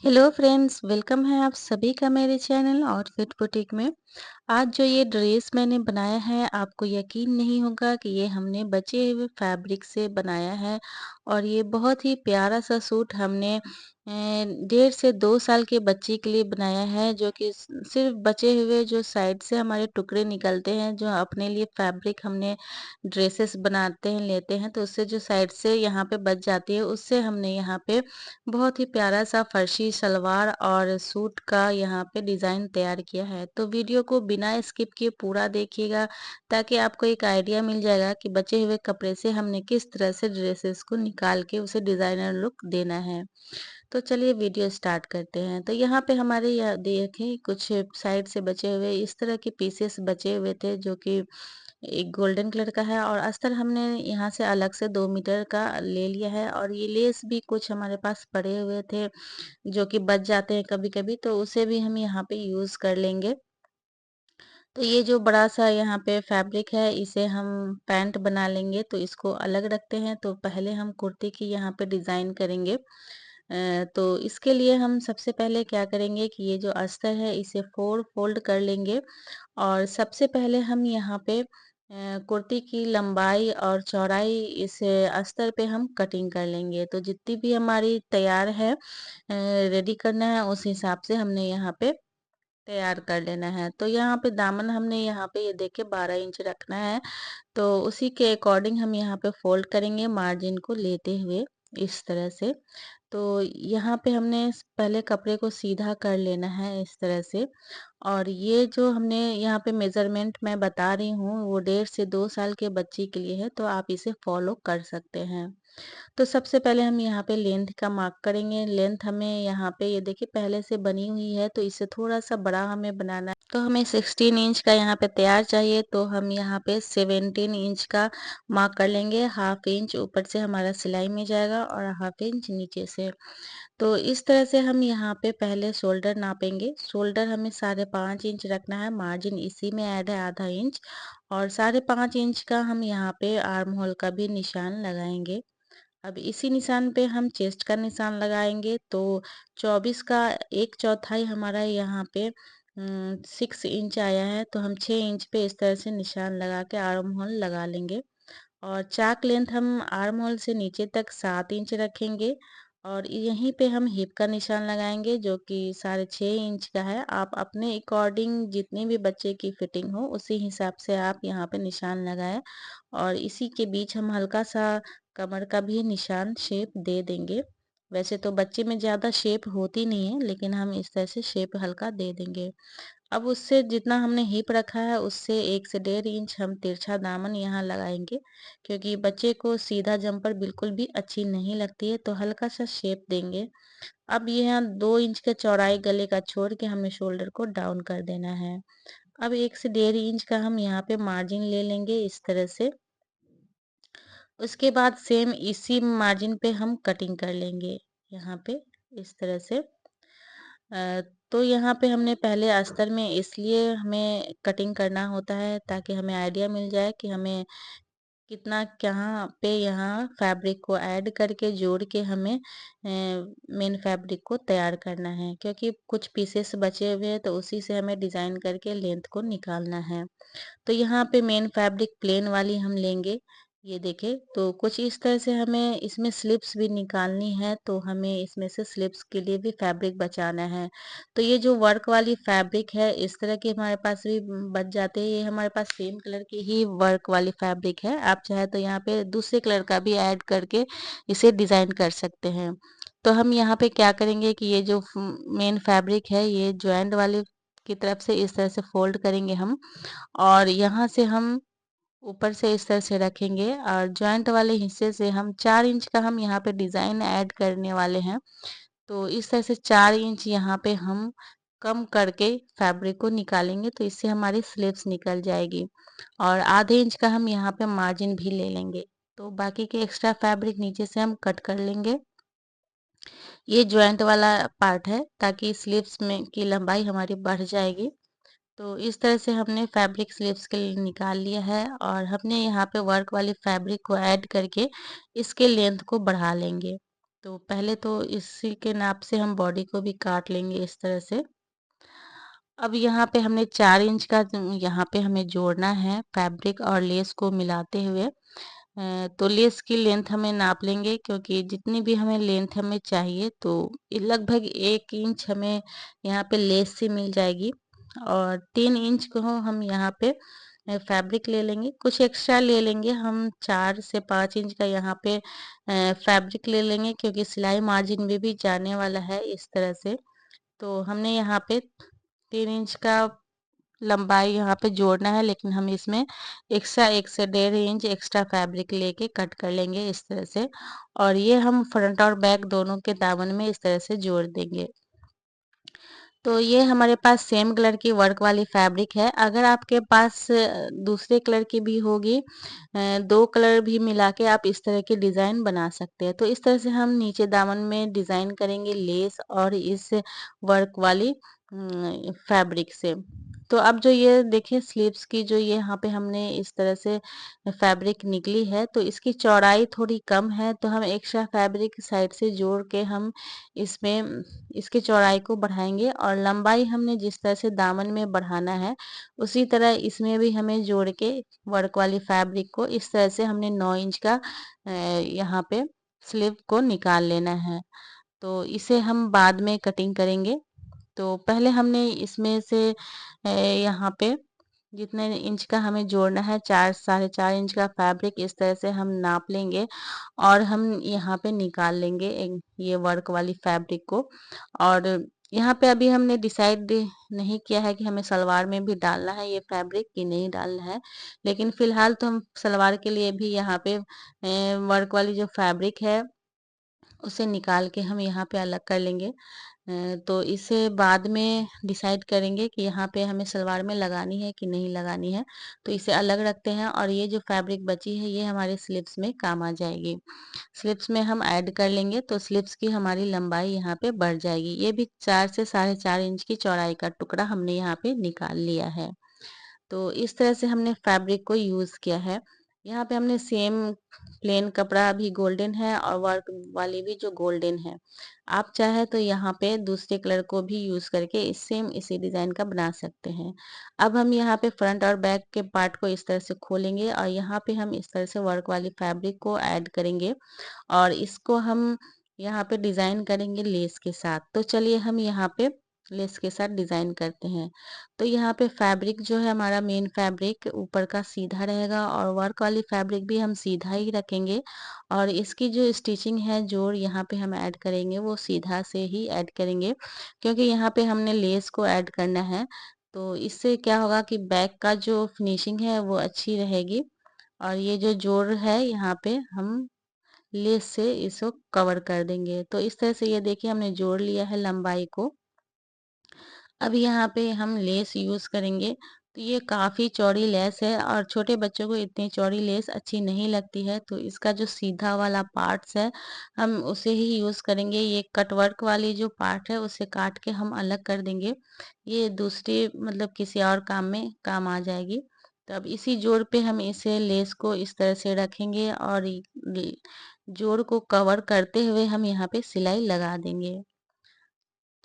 Hello friends, welcome है आप सभी का मेरे चैनल और फिट बुटीक में। आज जो ये ड्रेस मैंने बनाया है, आपको यकीन नहीं होगा कि ये हमने बचे हुए फैब्रिक से बनाया है। और ये बहुत ही प्यारा सा सूट हमने 1.5 से 2 साल के बच्चे के लिए बनाया है, जो कि सिर्फ बचे हुए जो साइड से हमारे टुकड़े निकलते हैं, जो अपने लिए फैब्रिक हमने ड्रेसेस बनाते हैं लेते हैं, तो उससे जो साइड से यहाँ पे बच जाती है, उससे हमने यहाँ पे बहुत ही प्यारा सा फर्शी सलवार और सूट का यहाँ पे डिज़ाइन तैयार किया है। तो वीडियो को बिना स्किप किए पूरा देखिएगा, ताकि आपको एक आइडिया मिल जाएगा कि बचे हुए कपड़े से हमने किस तरह से ड्रेसेस को निकाल के उसे डिज़ाइनर लुक देना है। तो चलिए वीडियो स्टार्ट करते हैं। तो यहाँ पे हमारे यहाँ देखें कुछ साइड से बचे हुए इस तरह के पीसेस बचे हुए थे, जो कि एक गोल्डन कलर का है, और अस्तर हमने यहाँ से अलग से 2 मीटर का ले लिया है। और ये लेस भी कुछ हमारे पास पड़े हुए थे, जो कि बच जाते हैं कभी-कभी, तो उसे भी हम यहाँ पे यूज़ कर लेंगे। तो ये जो बड़ा-सा यहाँ पे फैब्रिक है, इसे हम पैंट बना लेंगे, तो इसको अलग रखते हैं। तो पहले हम कुर्ती की यहाँ पे डिज़ाइन करेंगे। तो इसके लिए हम सबसे पहले क्या करेंगे कि ये जो अस्तर है, इसे 4 फ़ोल्ड कर लेंगे। और सबसे पहले हम यहाँ पे कुर्ती की लंबाई और चौड़ाई इस अस्तर पे हम कटिंग कर लेंगे। तो जितनी भी हमारी तैयार है रेडी करना है, उस हिसाब से हमने यहाँ पे तैयार कर लेना है। तो यहाँ पे दामन हमने यहाँ पे ये देखिए 12 इंच रखना है। तो उसी के अकॉर्डिंग हम यहाँ पे फ़ोल्ड करेंगे मार्जिन को लेते हुए, इस तरह से। तो यहाँ पे हमने पहले कपड़े को सीधा कर लेना है इस तरह से। और ये जो हमने यहाँ पे मेज़रमेंट मैं बता रही हूँ, वो 1.5 से 2 साल के बच्चे के लिए है, तो आप इसे फ़ॉलो कर सकते हैं। तो सबसे पहले हम यहाँ पे लेंथ का मार्क करेंगे। लेंथ हमें यहाँ पे ये देखिए पहले से बनी हुई है, तो इससे थोड़ा-सा बड़ा हमें बनाना है। तो हमें 16 इंच का यहाँ पे तैयार चाहिए, तो हम यहाँ पे 17 इंच का मार्क कर लेंगे। हाफ इंच ऊपर से हमारा सिलाई में जाएगा और हाफ इंच नीचे से। तो इस तरह से हम यहाँ पे पहले शोल्डर नापेंगे। शोल्डर हमें 5.5 इंच रखना है, मार्जिन इसी में ऐड है आधा इंच। और 5.5 इंच का हम यहाँ पे आर्म होल का भी निशान लगाएंगे। अब इसी निशान पे हम चेस्ट का निशान लगाएंगे। तो 24 का 1/4 हमारा यहाँ पे 6 इंच आया है, तो हम 6 इंच पे इस तरह से निशान लगा के आर्म होल लगा लेंगे। और चाक लेंथ हम आर्म होल से नीचे तक 7 इंच रखेंगे। और यहीं पे हम हिप का निशान लगाएंगे, जो कि 6.5 इंच का है। आप अपने अकॉर्डिंग जितनी भी बच्चे की फिटिंग हो, उसी हिसाब से आप यहाँ पे निशान लगाएं। और इसी के बीच हम हल्का सा कमर का भी निशान शेप दे देंगे। वैसे तो बच्चे में ज़्यादा शेप होती नहीं है, लेकिन हम इस तरह से शेप हल्का दे देंगे। अब उससे जितना हमने हिप रखा है, उससे 1 से 1.5 इंच हम तिरछा दामन यहाँ लगाएंगे, क्योंकि बच्चे को सीधा जंपर बिल्कुल भी अच्छी नहीं लगती है, तो हल्का सा शेप देंगे। अब यहाँ 2 इंच का चौड़ाई गले का छोड़ के हमें शोल्डर को डाउन कर देना है। अब 1 से 1.5 इंच का हम यहाँ पे मार्जिन ले लेंगे इस तरह से। उसके बाद सेम इसी मार्जिन पे हम कटिंग कर लेंगे यहाँ पे, इस तरह से। तो यहाँ पे हमने पहले अस्तर में इसलिए हमें कटिंग करना होता है, ताकि हमें आइडिया मिल जाए कि हमें कितना कहाँ पे यहाँ फैब्रिक को ऐड करके जोड़ के हमें मेन फैब्रिक को तैयार करना है, क्योंकि कुछ पीसेस बचे हुए हैं, तो उसी से हमें डिज़ाइन करके लेंथ को निकालना है। तो यहाँ पे मेन फैब्रिक प्लेन वाली हम लेंगे। ये देखिए, तो कुछ इस तरह से हमें इसमें स्लिप्स भी निकालनी है, तो हमें इसमें से स्लिप्स के लिए भी फैब्रिक बचाना है। तो ये जो वर्क वाली फैब्रिक है, इस तरह की हमारे पास भी बच जाते हैं। ये हमारे पास सेम कलर की ही वर्क वाली फैब्रिक है। आप चाहे तो यहाँ पे दूसरे कलर का भी ऐड करके इसे डिज़ाइन कर सकते हैं। तो हम यहाँ पे क्या करेंगे कि ये जो मेन फैब्रिक है, ये जॉइंट वाले की तरफ से इस तरह से फोल्ड करेंगे हम। और यहाँ से हम ऊपर से इस तरह से रखेंगे, और जॉइंट वाले हिस्से से हम 4 इंच का हम यहाँ पे डिज़ाइन ऐड करने वाले हैं। तो इस तरह से 4 इंच यहाँ पे हम कम करके फैब्रिक को निकालेंगे, तो इससे हमारी स्लीव्स निकल जाएगी। और आधे इंच का हम यहाँ पे मार्जिन भी ले लेंगे। तो बाकी के एक्स्ट्रा फैब्रिक नीचे से हम कट कर लेंगे। ये जॉइंट वाला पार्ट है, ताकि स्लीव्स में की लंबाई हमारी बढ़ जाएगी। तो इस तरह से हमने फैब्रिक स्लीव्स के लिए निकाल लिया है, और हमने यहाँ पे वर्क वाली फैब्रिक को ऐड करके इसके लेंथ को बढ़ा लेंगे। तो पहले तो इसी के नाप से हम बॉडी को भी काट लेंगे इस तरह से। अब यहाँ पे हमने 4 इंच का यहाँ पे हमें जोड़ना है फैब्रिक और लेस को मिलाते हुए। तो लेस की लेंथ हमें नाप लेंगे, क्योंकि जितनी भी हमें लेंथ हमें चाहिए तो लगभग 1 इंच हमें यहाँ पे लेस से मिल जाएगी, और 3 इंच को हम यहाँ पे फैब्रिक ले लेंगे। कुछ एक्स्ट्रा ले लेंगे हम, 4 से 5 इंच का यहाँ पे फैब्रिक ले लेंगे, क्योंकि सिलाई मार्जिन में भी जाने वाला है इस तरह से। तो हमने यहाँ पे 3 इंच का लंबाई यहाँ पे जोड़ना है, लेकिन हम इसमें एक्स्ट्रा 1 से 1.5 इंच एक्स्ट्रा फैब्रिक लेके कट कर लेंगे इस तरह से, और ये हम फ्रंट और बैक दोनों के दामन में इस तरह से जोड़ देंगे। तो ये हमारे पास सेम कलर की वर्क वाली फैब्रिक है। अगर आपके पास दूसरे कलर की भी होगी, 2 कलर भी मिला के आप इस तरह की डिज़ाइन बना सकते हैं। तो इस तरह से हम नीचे दामन में डिज़ाइन करेंगे लेस और इस वर्क वाली फैब्रिक से। तो अब जो ये देखिए स्लीव्स की जो ये यहाँ पे हमने इस तरह से फैब्रिक निकली है, तो इसकी चौड़ाई थोड़ी कम है, तो हम एक्स्ट्रा फैब्रिक साइड से जोड़ के हम इसमें इसकी चौड़ाई को बढ़ाएंगे, और लंबाई हमने जिस तरह से दामन में बढ़ाना है उसी तरह इसमें भी हमें जोड़ के वर्क वाली फैब्रिक को इस तरह से हमने 9 इंच का यहाँ पे स्लीव को निकाल लेना है। तो इसे हम बाद में कटिंग करेंगे। तो पहले हमने इसमें से यहाँ पे जितने इंच का हमें जोड़ना है, 4 साढ़े 4 इंच का फैब्रिक इस तरह से हम नाप लेंगे, और हम यहाँ पे निकाल लेंगे ये वर्क वाली फैब्रिक को। और यहाँ पे अभी हमने डिसाइड नहीं किया है कि हमें सलवार में भी डालना है ये फैब्रिक कि नहीं डालना है, लेकिन फिलहाल तो हम सलवार के लिए भी यहाँ पे वर्क वाली जो फैब्रिक है उसे निकाल के हम यहाँ पे अलग कर लेंगे। तो इसे बाद में डिसाइड करेंगे कि यहाँ पे हमें सलवार में लगानी है कि नहीं लगानी है। तो इसे अलग रखते हैं, और ये जो फैब्रिक बची है ये हमारे स्लीव्स में काम आ जाएगी। स्लीव्स में हम ऐड कर लेंगे तो स्लीव्स की हमारी लंबाई यहाँ पे बढ़ जाएगी। ये भी 4 से साढ़े 4 इंच की चौड़ाई का टुकड़ा हमने यहाँ पे निकाल लिया है। तो इस तरह से हमने फैब्रिक को यूज़ किया है। यहाँ पे हमने सेम प्लेन कपड़ा भी गोल्डन है और वर्क वाली भी जो गोल्डन है। आप चाहे तो यहाँ पे दूसरे कलर को भी यूज़ करके इस सेम इसी डिज़ाइन का बना सकते हैं। अब हम यहाँ पे फ्रंट और बैक के पार्ट को इस तरह से खोलेंगे, और यहाँ पे हम इस तरह से वर्क वाली फैब्रिक को ऐड करेंगे, और इसको हम यहाँ पे डिज़ाइन करेंगे लेस के साथ। तो चलिए हम यहाँ पे लेस के साथ डिज़ाइन करते हैं। तो यहाँ पे फैब्रिक जो है हमारा मेन फैब्रिक ऊपर का सीधा रहेगा, और वर्क वाली फैब्रिक भी हम सीधा ही रखेंगे, और इसकी जो स्टिचिंग है जोड़ यहाँ पे हम ऐड करेंगे वो सीधा से ही ऐड करेंगे, क्योंकि यहाँ पे हमने लेस को ऐड करना है। तो इससे क्या होगा कि बैक का जो फिनिशिंग है वो अच्छी रहेगी, और ये जो जोड़ है यहाँ पे हम लेस से इसको कवर कर देंगे। तो इस तरह से ये देखिए हमने जोड़ लिया है लंबाई को। अब यहाँ पे हम लेस यूज़ करेंगे, तो ये काफ़ी चौड़ी लेस है, और छोटे बच्चों को इतनी चौड़ी लेस अच्छी नहीं लगती है, तो इसका जो सीधा वाला पार्ट्स है हम उसे ही यूज़ करेंगे। ये कट वर्क वाली जो पार्ट है उसे काट के हम अलग कर देंगे, ये दूसरे मतलब किसी और काम में काम आ जाएगी। तो अब इसी जोड़ पे हम इसे लेस को इस तरह से रखेंगे, और जोड़ को कवर करते हुए हम यहाँ पे सिलाई लगा देंगे।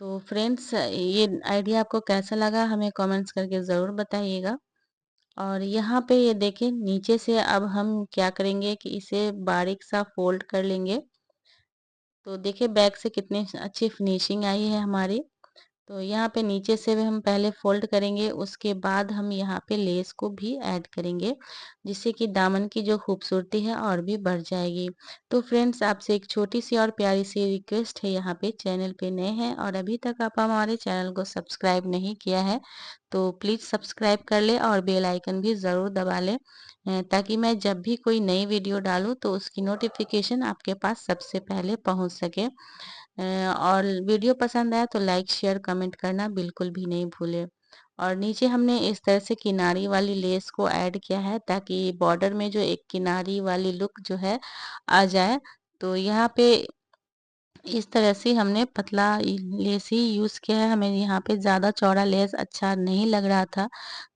तो फ्रेंड्स, ये आइडिया आपको कैसा लगा हमें कमेंट्स करके ज़रूर बताइएगा। और यहाँ पे ये देखिए नीचे से अब हम क्या करेंगे कि इसे बारीक सा फोल्ड कर लेंगे। तो देखिए बैक से कितनी अच्छी फिनिशिंग आई है हमारी। तो यहाँ पे नीचे से भी हम पहले फोल्ड करेंगे, उसके बाद हम यहाँ पे लेस को भी ऐड करेंगे, जिससे कि दामन की जो खूबसूरती है और भी बढ़ जाएगी। तो फ्रेंड्स, आपसे एक छोटी सी और प्यारी सी रिक्वेस्ट है, यहाँ पे चैनल पे नए हैं और अभी तक आप हमारे चैनल को सब्सक्राइब नहीं किया है तो प्लीज़ सब्सक्राइब कर ले, और बेल आइकन भी ज़रूर दबा लें, ताकि मैं जब भी कोई नई वीडियो डालूँ तो उसकी नोटिफिकेशन आपके पास सबसे पहले पहुँच सके। और वीडियो पसंद आया तो लाइक शेयर कमेंट करना बिल्कुल भी नहीं भूलें। और नीचे हमने इस तरह से किनारी वाली लेस को ऐड किया है, ताकि बॉर्डर में जो एक किनारी वाली लुक जो है आ जाए। तो यहाँ पे इस तरह से हमने पतला लेस ही यूज़ किया है, हमें यहाँ पे ज़्यादा चौड़ा लेस अच्छा नहीं लग रहा था,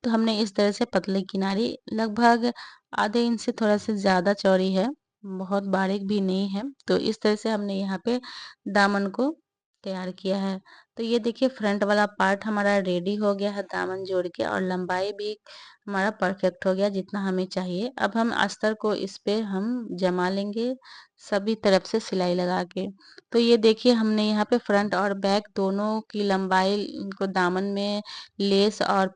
तो हमने इस तरह से पतली किनारी लगभग आधे इंच से थोड़ा सा ज़्यादा चौड़ी है बहुत बारीक भी नहीं है। तो इस तरह से हमने यहाँ पे दामन को तैयार किया है। तो ये देखिए फ्रंट वाला पार्ट हमारा रेडी हो गया है दामन जोड़ के, और लंबाई भी हमारा परफेक्ट हो गया जितना हमें चाहिए। अब हम अस्तर को इस पे हम जमा लेंगे सभी तरफ से सिलाई लगा के। तो ये देखिए हमने यहाँ पे फ्रंट और बैक दोनों की लंबाई को दामन में लेस और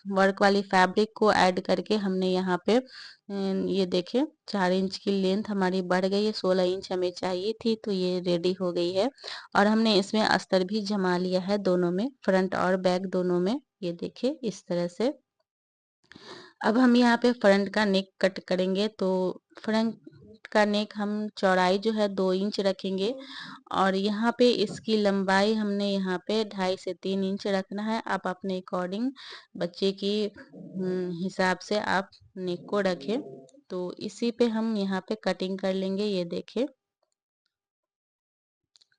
वर्क वाली फैब्रिक को ऐड करके हमने यहाँ पे ये देखिए 4 इंच की लेंथ हमारी बढ़ गई है, 16 इंच हमें चाहिए थी, तो ये रेडी हो गई है। और हमने इसमें अस्तर भी जमा लिया है दोनों में, फ्रंट और बैक दोनों में। ये देखिए इस तरह से। अब हम यहाँ पे फ्रंट का नेक कट करेंगे। तो फ्रंट का नेक हम चौड़ाई जो है 2 इंच रखेंगे, और यहाँ पे इसकी लंबाई हमने यहाँ पे 2.5 से 3 इंच रखना है। आप अपने अकॉर्डिंग बच्चे की हिसाब से आप नेक को रखें। तो इसी पे हम यहाँ पे कटिंग कर लेंगे। ये देखें,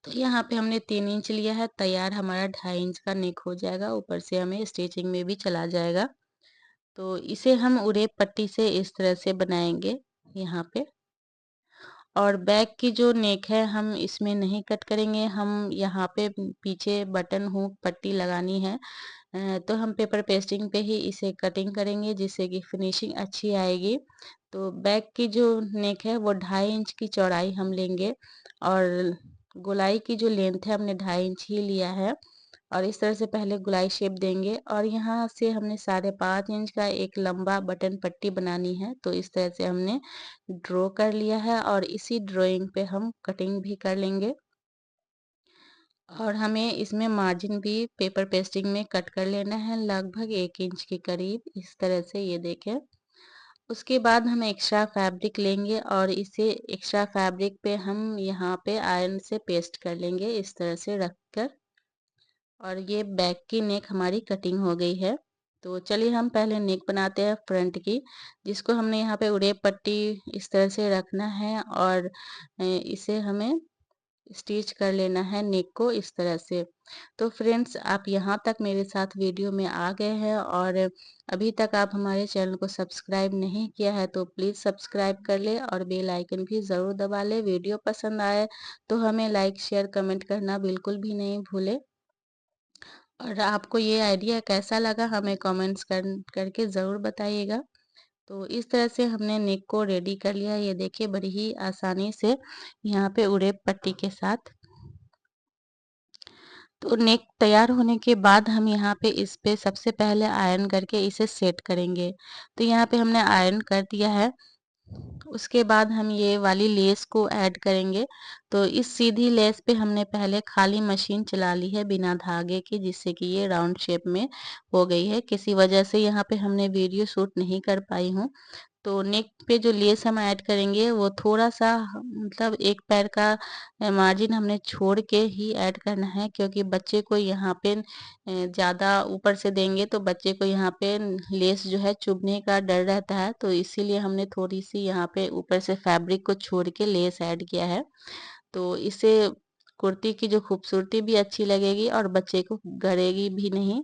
तो यहाँ पे हमने 3 इंच लिया है, तैयार हमारा 2.5 इंच का नेक हो जाएगा। ऊपर से हमें स्टिचिंग में भी चला जाएगा। तो इसे हम उरेप पट्टी से इस तरह से बनाएंगे यहाँ पे। और बैक की जो नेक है हम इसमें नहीं कट करेंगे, हम यहाँ पे पीछे बटन हुक पट्टी लगानी है। तो हम पेपर पेस्टिंग पे ही इसे कटिंग करेंगे जिससे कि फिनिशिंग अच्छी आएगी। तो बैक की जो नेक है वो 2.5 इंच की चौड़ाई हम लेंगे, और गोलाई की जो लेंथ है हमने 2.5 इंच ही लिया है। और इस तरह से पहले गोलाई शेप देंगे, और यहाँ से हमने 5.5 इंच का एक लंबा बटन पट्टी बनानी है। तो इस तरह से हमने ड्रॉ कर लिया है, और इसी ड्राइंग पे हम कटिंग भी कर लेंगे। और हमें इसमें मार्जिन भी पेपर पेस्टिंग में कट कर लेना है लगभग 1 इंच के करीब, इस तरह से। ये देखें। उसके बाद हम एक्स्ट्रा फैब्रिक लेंगे, और इसे एक्स्ट्रा फैब्रिक पे हम यहाँ पे आयरन से पेस्ट कर लेंगे इस तरह से रख कर। और ये बैक की नेक हमारी कटिंग हो गई है। तो चलिए हम पहले नेक बनाते हैं फ्रंट की, जिसको हमने यहाँ पे उड़ेप पट्टी इस तरह से रखना है, और इसे हमें स्टिच कर लेना है नेक को इस तरह से। तो फ्रेंड्स, आप यहाँ तक मेरे साथ वीडियो में आ गए हैं, और अभी तक आप हमारे चैनल को सब्सक्राइब नहीं किया है तो प्लीज़ सब्सक्राइब कर ले, और बेल आइकन भी ज़रूर दबा ले। वीडियो पसंद आए तो हमें लाइक शेयर कमेंट करना बिल्कुल भी नहीं भूले। और आपको ये आइडिया कैसा लगा हमें कमेंट्स करके ज़रूर बताइएगा। तो इस तरह से हमने नेक को रेडी कर लिया। ये देखिए बड़ी ही आसानी से यहाँ पे उड़ेप पट्टी के साथ। तो नेक तैयार होने के बाद हम यहाँ पे इस पे सबसे पहले आयरन करके इसे सेट करेंगे। तो यहाँ पे हमने आयरन कर दिया है। उसके बाद हम ये वाली लेस को ऐड करेंगे। तो इस सीधी लेस पे हमने पहले खाली मशीन चला ली है बिना धागे की, जिससे कि ये राउंड शेप में हो गई है। किसी वजह से यहाँ पे हमने वीडियो शूट नहीं कर पाई हूँ। तो नेक पे जो लेस हम ऐड करेंगे वो थोड़ा-सा मतलब एक पैर का मार्जिन हमने छोड़ के ही ऐड करना है, क्योंकि बच्चे को यहाँ पे ज़्यादा ऊपर से देंगे तो बच्चे को यहाँ पे लेस जो है चुभने का डर रहता है। तो इसीलिए हमने थोड़ी-सी यहाँ पे ऊपर से फैब्रिक को छोड़ के लेस ऐड किया है। तो इससे कुर्ती की जो खूबसूरती भी अच्छी लगेगी और बच्चे को गड़ेगी भी नहीं।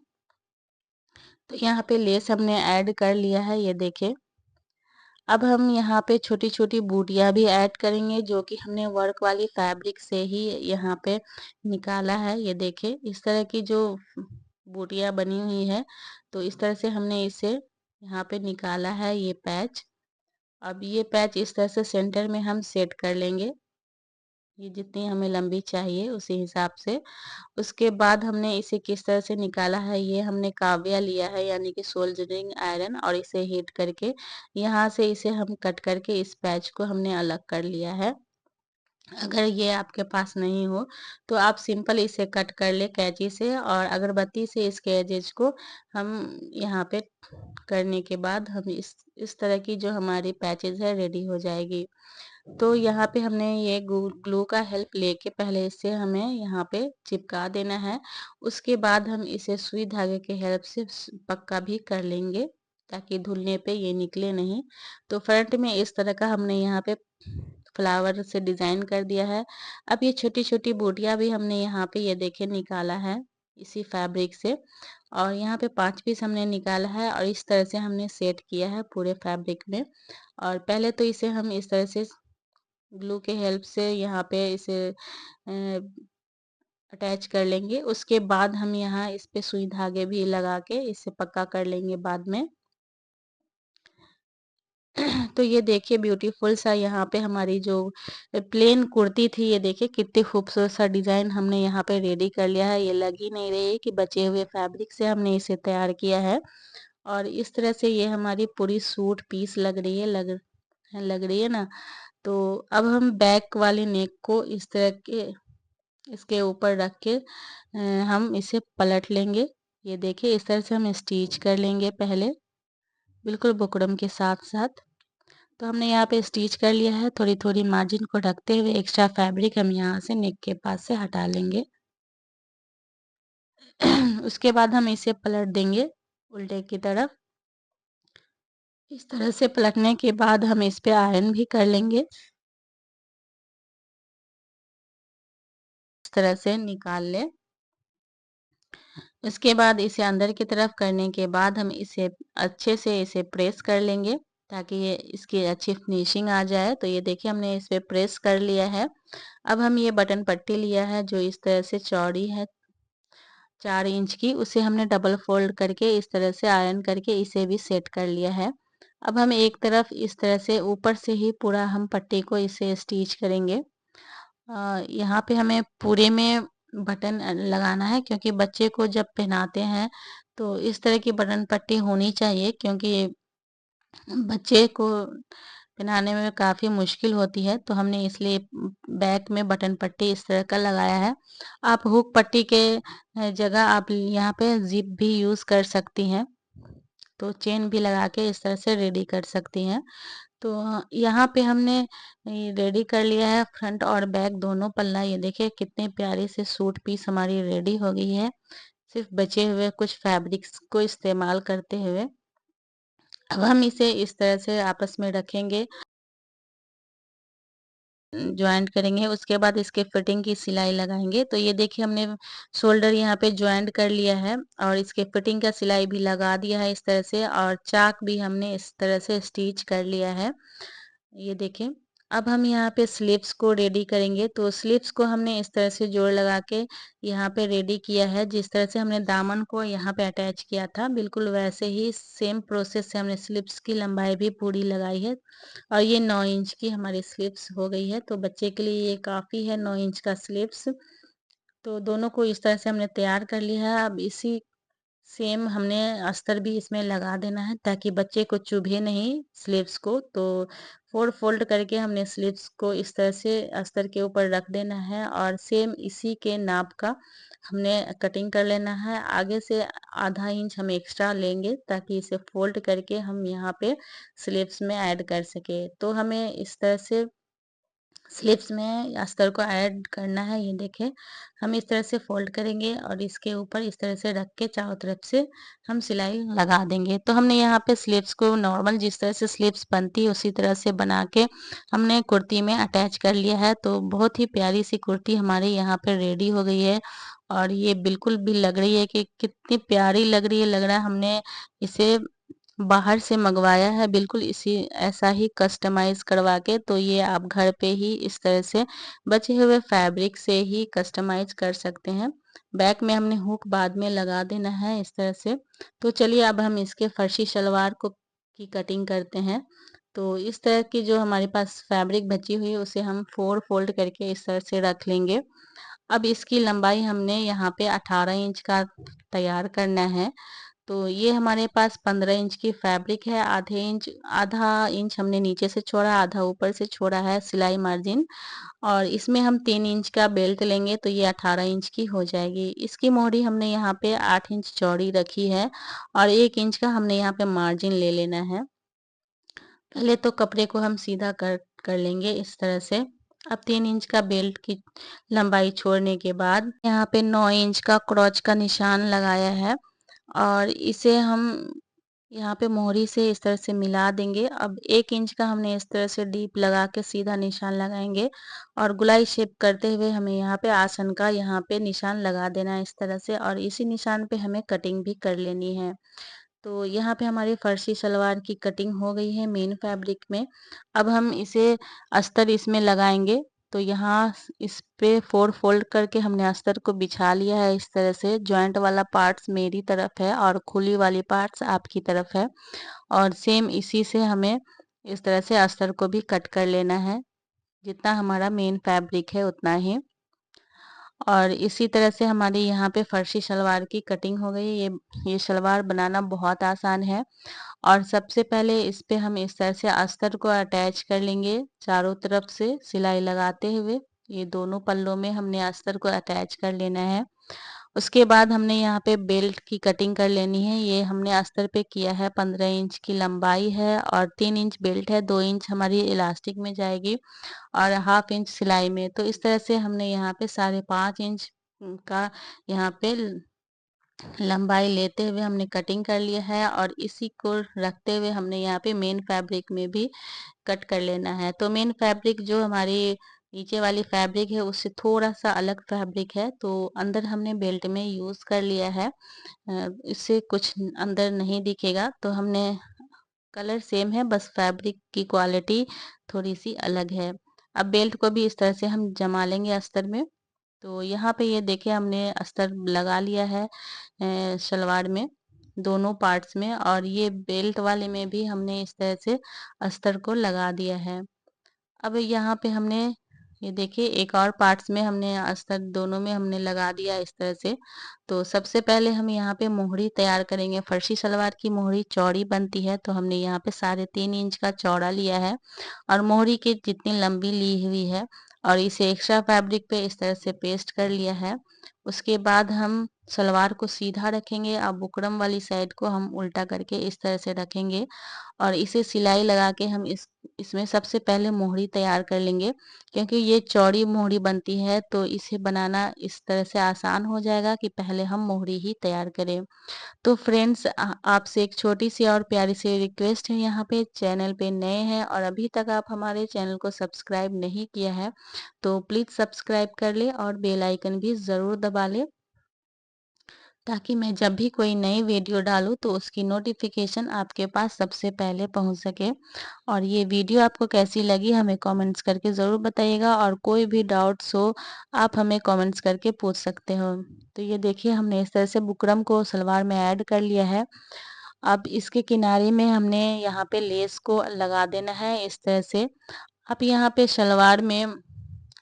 तो यहाँ पे लेस हमने ऐड कर लिया है, ये देखें। अब हम यहाँ पे छोटी-छोटी बूटियाँ भी ऐड करेंगे, जो कि हमने वर्क वाली फैब्रिक से ही यहाँ पे निकाला है। ये देखिए इस तरह की जो बूटियाँ बनी हुई है, तो इस तरह से हमने इसे यहाँ पे निकाला है ये पैच। अब ये पैच इस तरह से सेंटर में हम सेट कर लेंगे, ये जितनी हमें लंबी चाहिए उसी हिसाब से। उसके बाद हमने इसे किस तरह से निकाला है, ये हमने काव्या लिया है यानी कि सोल्डरिंग आयरन, और इसे हीट करके यहाँ से इसे हम कट करके इस पैच को हमने अलग कर लिया है। अगर ये आपके पास नहीं हो तो आप सिंपल इसे कट कर ले कैंची से, और अगरबत्ती से इसके एजेस को हम यहाँ पे करने के बाद हम इस तरह की जो हमारी पैचेस है रेडी हो जाएगी। तो यहाँ पे हमने ये ग्लू का हेल्प लेके पहले इसे हमें यहाँ पे चिपका देना है। उसके बाद हम इसे सुई धागे के हेल्प से पक्का भी कर लेंगे, ताकि धुलने पे ये निकले नहीं। तो फ्रंट में इस तरह का हमने यहाँ पे फ्लावर से डिज़ाइन कर दिया है। अब ये छोटी-छोटी बूटियाँ भी हमने यहाँ पे ये देखिए निकाला है इसी फैब्रिक से, और यहाँ पे 5 पीस हमने निकाला है, और इस तरह से हमने सेट किया है पूरे फैब्रिक में। और पहले तो इसे हम इस तरह से ग्लू के हेल्प से यहाँ पे इसे अटैच कर लेंगे। उसके बाद हम यहाँ इस पे सुई धागे भी लगा के इसे पक्का कर लेंगे बाद में। तो ये देखिए ब्यूटीफुल सा यहाँ पे हमारी जो प्लेन कुर्ती थी, ये देखिए कितनी खूबसूरत सा डिज़ाइन हमने यहाँ पे रेडी कर लिया है। ये लग ही नहीं रही है कि बचे हुए फैब्रिक से हमने इसे तैयार किया है। और इस तरह से ये हमारी पूरी सूट पीस लग रही है ना। तो अब हम बैक वाली नेक को इस तरह के इसके ऊपर रख के हम इसे पलट लेंगे। ये देखिए इस तरह से हम स्टिच कर लेंगे पहले, बिल्कुल बुकरम के साथ-साथ। तो हमने यहाँ पे स्टिच कर लिया है। थोड़ी-थोड़ी मार्जिन को ढकते हुए एक्स्ट्रा फैब्रिक हम यहाँ से नेक के पास से हटा लेंगे। उसके बाद हम इसे पलट देंगे उल्टे की तरफ। इस तरह से पलटने के बाद हम इस पे आयरन भी कर लेंगे। इस तरह से निकाल लें। उसके बाद इसे अंदर की तरफ करने के बाद हम इसे अच्छे से इसे प्रेस कर लेंगे ताकि ये इसकी अच्छी फिनिशिंग आ जाए। तो ये देखिए हमने इस पे प्रेस कर लिया है। अब हम ये बटन पट्टी लिया है जो इस तरह से चौड़ी है 4 इंच की, उसे हमने डबल फोल्ड करके इस तरह से आयरन करके इसे भी सेट कर लिया है। अब हम एक तरफ इस तरह से ऊपर से ही पूरा हम पट्टी को इसे स्टिच करेंगे। यहाँ पे हमें पूरे में बटन लगाना है क्योंकि बच्चे को जब पहनाते हैं तो इस तरह की बटन पट्टी होनी चाहिए क्योंकि बच्चे को पहनाने में काफ़ी मुश्किल होती है। तो हमने इसलिए बैक में बटन पट्टी इस तरह का लगाया है। आप हुक पट्टी के जगह आप यहाँ पे ज़िप भी यूज़ कर सकती हैं। तो चेन भी लगा के इस तरह से रेडी कर सकती हैं। तो यहाँ पे हमने ये रेडी कर लिया है फ्रंट और बैक दोनों पल्ला। ये देखिए कितने प्यारे से सूट पीस हमारी रेडी हो गई है, सिर्फ बचे हुए कुछ फैब्रिक्स को इस्तेमाल करते हुए। अब हम इसे इस तरह से आपस में रखेंगे, जॉइंट करेंगे। उसके बाद इसके फिटिंग की सिलाई लगाएंगे। तो ये देखिए हमने शोल्डर यहाँ पे जॉइंट कर लिया है और इसके फिटिंग का सिलाई भी लगा दिया है इस तरह से, और चाक भी हमने इस तरह से स्टिच कर लिया है। ये देखें। अब हम यहाँ पे स्लीव्स को रेडी करेंगे। तो स्लीव्स को हमने इस तरह से जोड़ लगा के यहाँ पे रेडी किया है। जिस तरह से हमने दामन को यहाँ पे अटैच किया था, बिल्कुल वैसे ही सेम प्रोसेस से हमने स्लीव्स की लंबाई भी पूरी लगाई है। और ये 9 इंच की हमारी स्लीव्स हो गई है। तो बच्चे के लिए ये काफ़ी है 9 इंच का स्लीव्स। तो दोनों को इस तरह से हमने तैयार कर लिया है। अब इसी सेम हमने अस्तर भी इसमें लगा देना है ताकि बच्चे को चुभे नहीं स्लीव्स को। तो 4 फोल्ड करके हमने स्लीव्स को इस तरह से अस्तर के ऊपर रख देना है और सेम इसी के नाप का हमने कटिंग कर लेना है। आगे से आधा इंच हम एक्स्ट्रा लेंगे ताकि इसे फोल्ड करके हम यहाँ पे स्लीव्स में ऐड कर सके। तो हमें इस तरह से स्लीव्स में अस्तर को ऐड करना है। ये देखें हम इस तरह से फोल्ड करेंगे और इसके ऊपर इस तरह से रख के चारों तरफ से हम सिलाई लगा देंगे। तो हमने यहाँ पे स्लीव्स को नॉर्मल जिस तरह से स्लीव्स बनती है उसी तरह से बना के हमने कुर्ती में अटैच कर लिया है। तो बहुत ही प्यारी सी कुर्ती हमारी यहाँ पे रेडी हो गई है और ये बिल्कुल भी लग रही है कि कितनी प्यारी लग रही है, लग रहा है हमने इसे बाहर से मंगवाया है, बिल्कुल इसी ऐसा ही कस्टमाइज़ करवा के। तो ये आप घर पे ही इस तरह से बचे हुए फैब्रिक से ही कस्टमाइज़ कर सकते हैं। बैक में हमने हुक बाद में लगा देना है इस तरह से। तो चलिए अब हम इसके फर्शी सलवार को की कटिंग करते हैं। तो इस तरह की जो हमारे पास फैब्रिक बची हुई है उसे हम 4 फोल्ड करके इस तरह से रख लेंगे। अब इसकी लंबाई हमने यहाँ पे 18 इंच का तैयार करना है। तो ये हमारे पास 15 इंच की फैब्रिक है। आधा इंच हमने नीचे से छोड़ा, आधा ऊपर से छोड़ा है सिलाई मार्जिन, और इसमें हम 3 इंच का बेल्ट लेंगे तो ये 18 इंच की हो जाएगी। इसकी मोहरी हमने यहाँ पे 8 इंच चौड़ी रखी है और 1 इंच का हमने यहाँ पे मार्जिन ले लेना है। पहले तो कपड़े को हम सीधा कट कर लेंगे इस तरह से। अब 3 इंच का बेल्ट की लंबाई छोड़ने के बाद यहाँ पे 9 इंच का क्रॉच का निशान लगाया है और इसे हम यहाँ पे मोहरी से इस तरह से मिला देंगे। अब 1 इंच का हमने इस तरह से डीप लगा के सीधा निशान लगाएँगे और गोलाई शेप करते हुए हमें यहाँ पे आसन का यहाँ पे निशान लगा देना है इस तरह से, और इसी निशान पे हमें कटिंग भी कर लेनी है। तो यहाँ पे हमारी फर्शी सलवार की कटिंग हो गई है मेन फैब्रिक में। अब हम इसे अस्तर इसमें लगाएँगे। तो यहाँ इस पे 4 फ़ोल्ड करके हमने अस्तर को बिछा लिया है इस तरह से। जॉइंट वाला पार्ट्स मेरी तरफ है और खुली वाली पार्ट्स आपकी तरफ है। और सेम इसी से हमें इस तरह से अस्तर को भी कट कर लेना है। जितना हमारा मेन फैब्रिक है उतना ही। और इसी तरह से हमारी यहाँ पे फर्शी सलवार की कटिंग हो गई। ये सलवार बनाना बहुत आसान है। और सबसे पहले इस पे हम इस तरह से अस्तर को अटैच कर लेंगे चारों तरफ से सिलाई लगाते हुए। ये दोनों पल्लों में हमने अस्तर को अटैच कर लेना है। उसके बाद हमने यहाँ पे बेल्ट की कटिंग कर लेनी है। ये हमने अस्तर पे किया है, 15 इंच की लंबाई है और 3 इंच बेल्ट है, 2 इंच हमारी इलास्टिक में जाएगी और हाफ इंच सिलाई में। तो इस तरह से हमने यहाँ पे 5.5 इंच का यहाँ पे लंबाई लेते हुए हमने कटिंग कर लिया है और इसी को रखते हुए हमने यहाँ पे मेन फैब्रिक में भी कट कर लेना है। तो मेन फैब्रिक जो हमारी नीचे वाली फैब्रिक है उससे थोड़ा सा अलग फैब्रिक है, तो अंदर हमने बेल्ट में यूज़ कर लिया है। इससे कुछ अंदर नहीं दिखेगा। तो हमने कलर सेम है, बस फैब्रिक की क्वालिटी थोड़ी सी अलग है। अब बेल्ट को भी इस तरह से हम जमा लेंगे अस्तर में। तो यहाँ पे ये देखिए हमने अस्तर लगा लिया है सलवार में दोनों पार्ट्स में, और ये बेल्ट वाले में भी हमने इस तरह से अस्तर को लगा दिया है। अब यहाँ पे हमने ये देखिए एक और पार्ट्स में हमने अस्तर दोनों में हमने लगा दिया इस तरह से। तो सबसे पहले हम यहाँ पे मोहरी तैयार करेंगे। फर्शी सलवार की मोहरी चौड़ी बनती है, तो हमने यहाँ पे 3.5 इंच का चौड़ा लिया है और मोहरी की जितनी लंबी ली हुई है और इसे एक्स्ट्रा फैब्रिक पे इस तरह से पेस्ट कर लिया है। उसके बाद हम सलवार को सीधा रखेंगे। अब बुकरम वाली साइड को हम उल्टा करके इस तरह से रखेंगे और इसे सिलाई लगा के हम इसमें सबसे पहले मोहरी तैयार कर लेंगे। क्योंकि ये चौड़ी मोहरी बनती है तो इसे बनाना इस तरह से आसान हो जाएगा कि पहले हम मोहरी ही तैयार करें। तो फ्रेंड्स, आपसे एक छोटी सी और प्यारी सी रिक्वेस्ट है। यहाँ पे चैनल पे नए हैं और अभी तक आप हमारे चैनल को सब्सक्राइब नहीं किया है तो प्लीज़ सब्सक्राइब कर ले और बेल आइकन भी ज़रूर दबा ले, ताकि मैं जब भी कोई नई वीडियो डालूँ तो उसकी नोटिफिकेशन आपके पास सबसे पहले पहुंच सके। और ये वीडियो आपको कैसी लगी हमें कमेंट्स करके ज़रूर बताइएगा, और कोई भी डाउट्स हो आप हमें कमेंट्स करके पूछ सकते हो। तो ये देखिए हमने इस तरह से बुकरम को सलवार में ऐड कर लिया है। अब इसके किनारे में हमने यहाँ पे लेस को लगा देना है इस तरह से। आप यहाँ पे सलवार में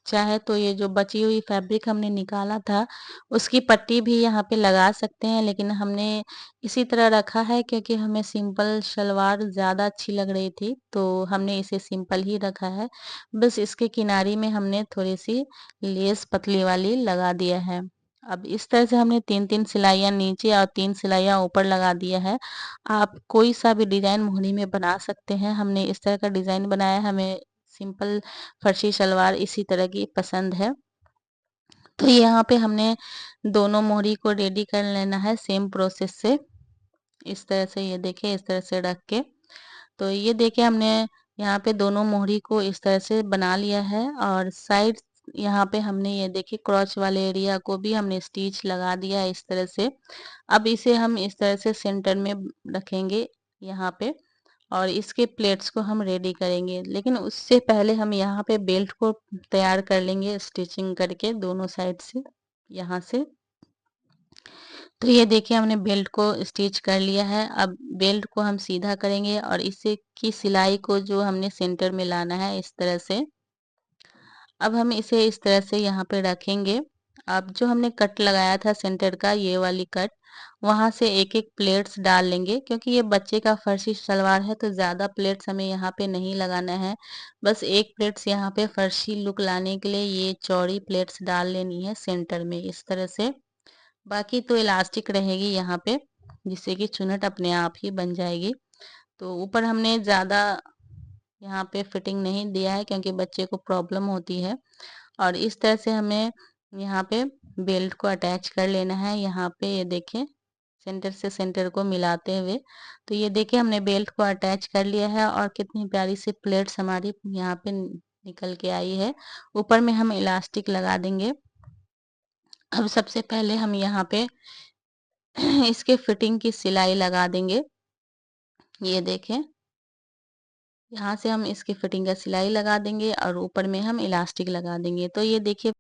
चाहे तो ये जो बची हुई फैब्रिक हमने निकाला था उसकी पट्टी भी यहाँ पे लगा सकते हैं, लेकिन हमने इसी तरह रखा है क्योंकि हमें सिंपल सलवार ज़्यादा अच्छी लग रही थी, तो हमने इसे सिंपल ही रखा है। बस इसके किनारे में हमने थोड़ी सी लेस पतली वाली लगा दिया है। अब इस तरह से हमने 3-3 सिलाइयाँ नीचे और 3 सिलाइयाँ ऊपर लगा दिया है। आप कोई सा भी डिज़ाइन मोहनी में बना सकते हैं। हमने इस तरह का डिज़ाइन बनाया है, हमें सिंपल फर्शी सलवार इसी तरह की पसंद है। तो यहाँ पे हमने दोनों मोहरी को रेडी कर लेना है सेम प्रोसेस से। इस तरह से ये देखिए इस तरह से रख के, तो ये देखिए हमने यहाँ पे दोनों मोहरी को इस तरह से बना लिया है और साइड यहाँ पे हमने ये देखिए क्रॉच वाले एरिया को भी हमने स्टिच लगा दिया है इस तरह से। अब इसे हम इस तरह से सेंटर में रखेंगे यहाँ पे और इसके प्लेट्स को हम रेडी करेंगे, लेकिन उससे पहले हम यहाँ पे बेल्ट को तैयार कर लेंगे स्टिचिंग करके दोनों साइड से यहाँ से। तो ये देखिए हमने बेल्ट को स्टिच कर लिया है। अब बेल्ट को हम सीधा करेंगे और इसे की सिलाई को जो हमने सेंटर में लाना है इस तरह से। अब हम इसे इस तरह से यहाँ पे रखेंगे। अब जो हमने कट लगाया था सेंटर का, ये वाली कट, वहाँ से एक-एक प्लेट्स डाल लेंगे क्योंकि ये बच्चे का फर्शी सलवार है तो ज़्यादा प्लेट्स हमें यहाँ पे नहीं लगाना है। बस एक प्लेट्स यहाँ पे फर्शी लुक लाने के लिए ये चौड़ी प्लेट्स डाल लेनी है सेंटर में इस तरह से। बाकी तो इलास्टिक रहेगी यहाँ पे, जिससे कि चुन्नट अपने आप ही बन जाएगी। तो ऊपर हमने ज़्यादा यहाँ पे फिटिंग नहीं दिया है क्योंकि बच्चे को प्रॉब्लम होती है। और इस तरह से हमें यहाँ पे बेल्ट को अटैच कर लेना है। यहाँ पे ये देखिए सेंटर से सेंटर को मिलाते हुए। तो ये देखिए हमने बेल्ट को अटैच कर लिया है और कितनी प्यारी सी प्लेट्स हमारी यहाँ पे निकल के आई है। ऊपर में हम इलास्टिक लगा देंगे। अब सबसे पहले हम यहाँ पे इसके फिटिंग की सिलाई लगा देंगे। ये देखें, यहाँ से हम इसकी फिटिंग का सिलाई लगा देंगे और ऊपर में हम इलास्टिक लगा देंगे। तो ये देखिए